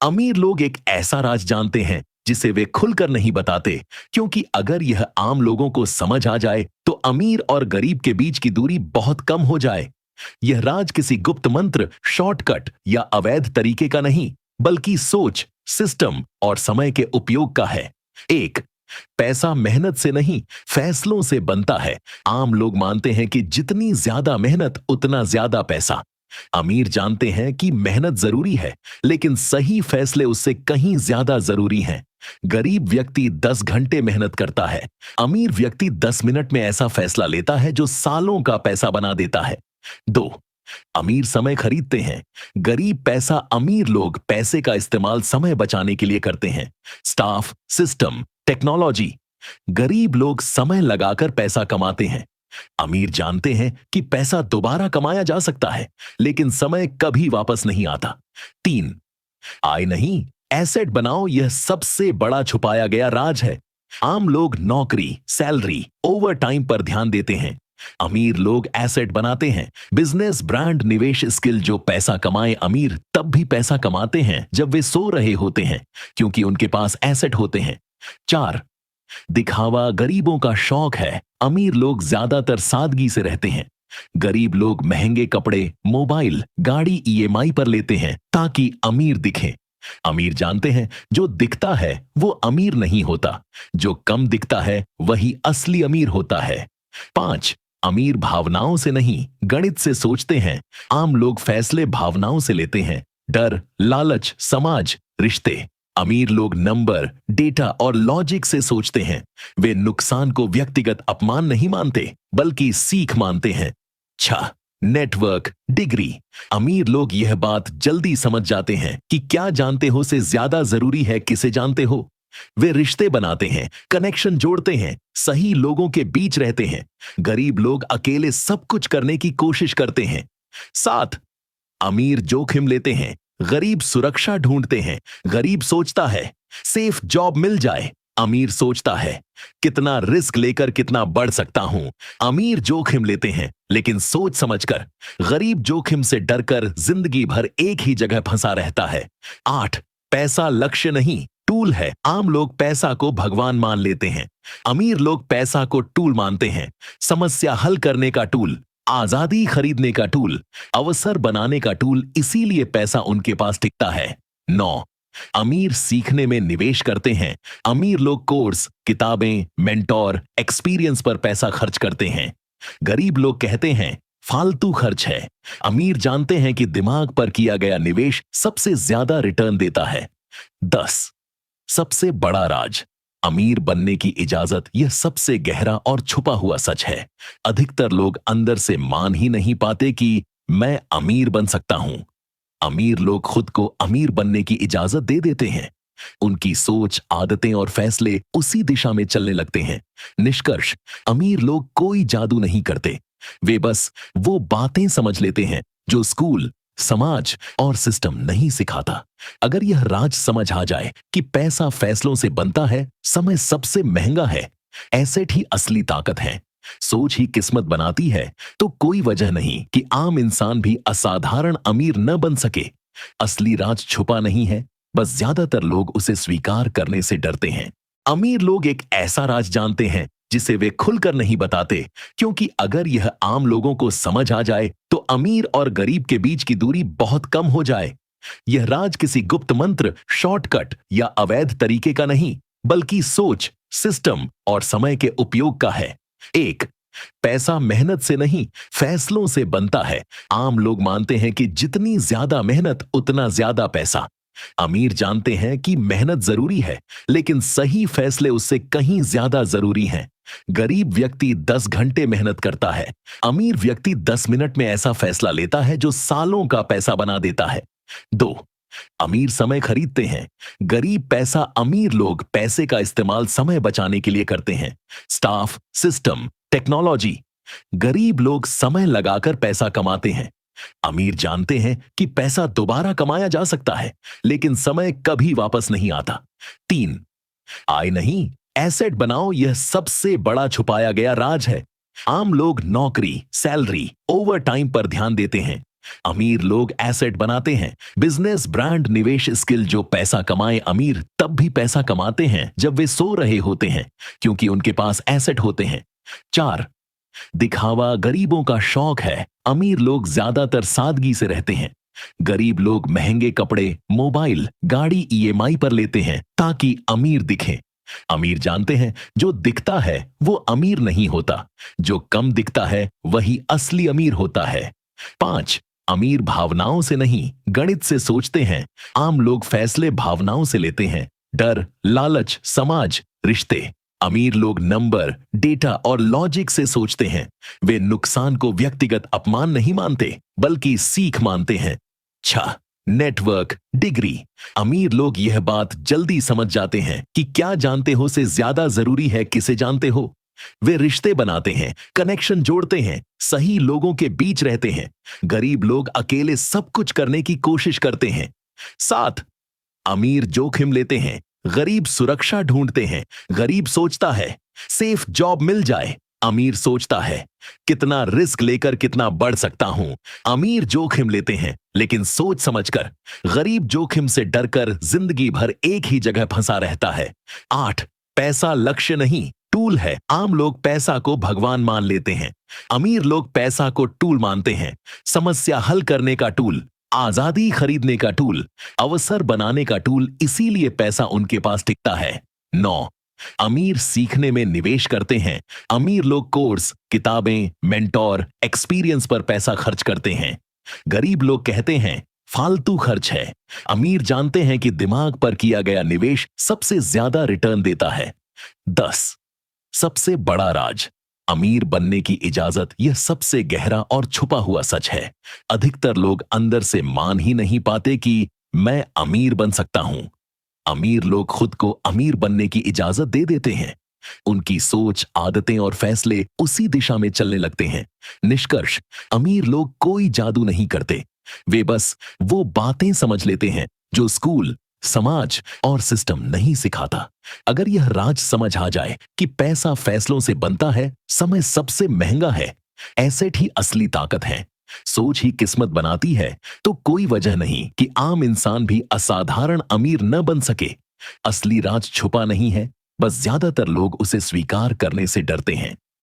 अमीर लोग एक ऐसा राज जानते हैं जिसे वे खुलकर नहीं बताते, क्योंकि अगर यह आम लोगों को समझ आ जाए तो अमीर और गरीब के बीच की दूरी बहुत कम हो जाए। यह राज किसी गुप्त मंत्र, शॉर्टकट या अवैध तरीके का नहीं, बल्कि सोच, सिस्टम और समय के उपयोग का है। एक, पैसा मेहनत से नहीं, फैसलों से बनता है। आम लोग मानते हैं कि जितनी ज्यादा मेहनत उतना ज्यादा पैसा। अमीर जानते हैं कि मेहनत जरूरी है, लेकिन सही फैसले उससे कहीं ज्यादा जरूरी हैं। गरीब व्यक्ति 10 घंटे मेहनत करता है, अमीर व्यक्ति 10 मिनट में ऐसा फैसला लेता है जो सालों का पैसा बना देता है। दो, अमीर समय खरीदते हैं, गरीब पैसा। अमीर लोग पैसे का इस्तेमाल समय बचाने के लिए करते हैं, स्टाफ, सिस्टम, टेक्नोलॉजी। गरीब लोग समय लगाकर पैसा कमाते हैं। अमीर जानते हैं कि पैसा दोबारा कमाया जा सकता है, लेकिन समय कभी वापस नहीं आता। तीन, आय नहीं, एसेट बनाओ। यह सबसे बड़ा छुपाया गया राज है। आम लोग नौकरी, सैलरी, ओवर टाइम पर ध्यान देते हैं। अमीर लोग एसेट बनाते हैं, बिजनेस, ब्रांड, निवेश, स्किल। जो पैसा कमाए, अमीर तब भी पैसा कमाते हैं जब वे सो रहे होते हैं, क्योंकि उनके पास एसेट होते हैं। चार, दिखावा गरीबों का शौक है, अमीर लोग ज्यादातर सादगी से रहते हैं। गरीब लोग महंगे कपड़े, मोबाइल, गाड़ी ईएमआई पर लेते हैं ताकि अमीर दिखें। अमीर जानते हैं जो दिखता है वो अमीर नहीं होता, जो कम दिखता है वही असली अमीर होता है। पांच, अमीर भावनाओं से नहीं, गणित से सोचते हैं। आम लोग फैसले भावनाओं से लेते हैं, डर, लालच, समाज, रिश्ते। अमीर लोग नंबर, डेटा और लॉजिक से सोचते हैं। वे नुकसान को व्यक्तिगत अपमान नहीं मानते, बल्कि सीख मानते हैं। छह, नेटवर्क, डिग्री। अमीर लोग यह बात जल्दी समझ जाते हैं कि क्या जानते हो से ज्यादा जरूरी है किसे जानते हो। वे रिश्ते बनाते हैं, कनेक्शन जोड़ते हैं, सही लोगों के बीच रहते हैं। गरीब लोग अकेले सब कुछ करने की कोशिश करते हैं। सात, अमीर जोखिम लेते हैं, गरीब सुरक्षा ढूंढते हैं। गरीब सोचता है सेफ जॉब मिल जाए, अमीर सोचता है कितना रिस्क लेकर कितना बढ़ सकता हूं। अमीर जोखिम लेते हैं लेकिन सोच समझकर, गरीब जोखिम से डरकर जिंदगी भर एक ही जगह फंसा रहता है। आठ, पैसा लक्ष्य नहीं, टूल है। आम लोग पैसा को भगवान मान लेते हैं, अमीर लोग पैसा को टूल मानते हैं। समस्या हल करने का टूल, आजादी खरीदने का टूल, अवसर बनाने का टूल। इसीलिए पैसा उनके पास टिकता है। नौ, अमीर सीखने में निवेश करते हैं। अमीर लोग कोर्स, किताबें, मेंटोर, एक्सपीरियंस पर पैसा खर्च करते हैं। गरीब लोग कहते हैं फालतू खर्च है। अमीर जानते हैं कि दिमाग पर किया गया निवेश सबसे ज्यादा रिटर्न देता है। 10, सबसे बड़ा राज, अमीर बनने की इजाजत। यह सबसे गहरा और छुपा हुआ सच है। अधिकतर लोग अंदर से मान ही नहीं पाते कि मैं अमीर बन सकता हूं। अमीर लोग खुद को अमीर बनने की इजाजत दे देते हैं। उनकी सोच, आदतें और फैसले उसी दिशा में चलने लगते हैं। निष्कर्ष, अमीर लोग कोई जादू नहीं करते, वे बस वो बातें समझ लेते हैं जो स्कूल, समाज और सिस्टम नहीं सिखाता। अगर यह राज समझ आ जाए कि पैसा फैसलों से बनता है, समय सबसे महंगा है, एसेट ही असली ताकत है, सोच ही किस्मत बनाती है, तो कोई वजह नहीं कि आम इंसान भी असाधारण अमीर न बन सके। असली राज छुपा नहीं है, बस ज्यादातर लोग उसे स्वीकार करने से डरते हैं। अमीर लोग एक ऐसा राज जानते हैं जिसे वे खुलकर नहीं बताते, क्योंकि अगर यह आम लोगों को समझ आ जाए तो अमीर और गरीब के बीच की दूरी बहुत कम हो जाए। यह राज किसी गुप्त मंत्र, शॉर्टकट या अवैध तरीके का नहीं, बल्कि सोच, सिस्टम और समय के उपयोग का है। एक, पैसा मेहनत से नहीं, फैसलों से बनता है। आम लोग मानते हैं कि जितनी ज्यादा मेहनत उतना ज्यादा पैसा। अमीर जानते हैं कि मेहनत जरूरी है, लेकिन सही फैसले उससे कहीं ज्यादा जरूरी हैं। गरीब व्यक्ति 10 घंटे मेहनत करता है, अमीर व्यक्ति 10 मिनट में ऐसा फैसला लेता है जो सालों का पैसा बना देता है। दो, अमीर समय खरीदते हैं, गरीब पैसा। अमीर लोग पैसे का इस्तेमाल समय बचाने के लिए करते हैं, स्टाफ, सिस्टम, टेक्नोलॉजी। गरीब लोग समय लगाकर पैसा कमाते हैं। अमीर जानते हैं कि पैसा दोबारा कमाया जा सकता है, लेकिन समय कभी वापस नहीं आता। तीन, आय नहीं, एसेट बनाओ। यह सबसे बड़ा छुपाया गया राज है। आम लोग नौकरी, सैलरी, ओवर टाइम पर ध्यान देते हैं। अमीर लोग एसेट बनाते हैं, बिजनेस, ब्रांड, निवेश, स्किल। जो पैसा कमाए अमीर तब भी पैसा कमाते हैं जब वे सो रहे होते हैं, क्योंकि उनके पास एसेट होते हैं। 4, दिखावा गरीबों का शौक है। अमीर लोग ज्यादातर सादगी से रहते हैं। गरीब लोग महंगे कपड़े, मोबाइल, गाड़ी ईएमआई पर लेते हैं ताकि अमीर दिखें। अमीर जानते हैं जो दिखता है वो अमीर नहीं होता, जो कम दिखता है वही असली अमीर होता है। 5, अमीर भावनाओं से नहीं गणित से सोचते हैं। आम लोग फैसले भावनाओं से लेते हैं। डर, लालच, समाज, रिश्ते। अमीर लोग नंबर, डेटा और लॉजिक से सोचते हैं। वे नुकसान को व्यक्तिगत अपमान नहीं मानते बल्कि सीख मानते हैं। 6, नेटवर्क, डिग्री। अमीर लोग यह बात जल्दी समझ जाते हैं कि क्या जानते हो से ज्यादा जरूरी है किसे जानते हो। वे रिश्ते बनाते हैं, कनेक्शन जोड़ते हैं, सही लोगों के बीच रहते हैं। गरीब लोग अकेले सब कुछ करने की कोशिश करते हैं। 7, अमीर जोखिम लेते हैं, गरीब सुरक्षा ढूंढते हैं। गरीब सोचता है सेफ जॉब मिल जाए, अमीर सोचता है कितना रिस्क लेकर कितना बढ़ सकता हूं। अमीर जोखिम लेते हैं लेकिन सोच समझकर। गरीब जोखिम से डरकर जिंदगी भर एक ही जगह फंसा रहता है। 8, पैसा लक्ष्य नहीं टूल है। आम लोग पैसा को भगवान मान लेते हैं, अमीर लोग पैसा को टूल मानते हैं। समस्या हल करने का टूल, आजादी खरीदने का टूल, अवसर बनाने का टूल, इसीलिए पैसा उनके पास टिकता है। 9, अमीर सीखने में निवेश करते हैं। अमीर लोग कोर्स, किताबें, मेंटोर, एक्सपीरियंस पर पैसा खर्च करते हैं। गरीब लोग कहते हैं फालतू खर्च है। अमीर जानते हैं कि दिमाग पर किया गया निवेश सबसे ज्यादा रिटर्न देता है। 10, सबसे बड़ा राज, अमीर बनने की इजाजत। यह सबसे गहरा और छुपा हुआ सच है। अधिकतर लोग अंदर से मान ही नहीं पाते कि मैं अमीर बन सकता हूं। अमीर लोग खुद को अमीर बनने की इजाजत दे देते हैं। उनकी सोच, आदतें और फैसले उसी दिशा में चलने लगते हैं। निष्कर्ष, अमीर लोग कोई जादू नहीं करते, वे बस वो बातें समझ लेते हैं जो स्कूल, समाज और सिस्टम नहीं सिखाता। अगर यह राज समझ आ जाए कि पैसा फैसलों से बनता है, समय सबसे महंगा है, एसेट ही असली ताकत है, सोच ही किस्मत बनाती है, तो कोई वजह नहीं कि आम इंसान भी असाधारण अमीर न बन सके। असली राज छुपा नहीं है, बस ज्यादातर लोग उसे स्वीकार करने से डरते हैं।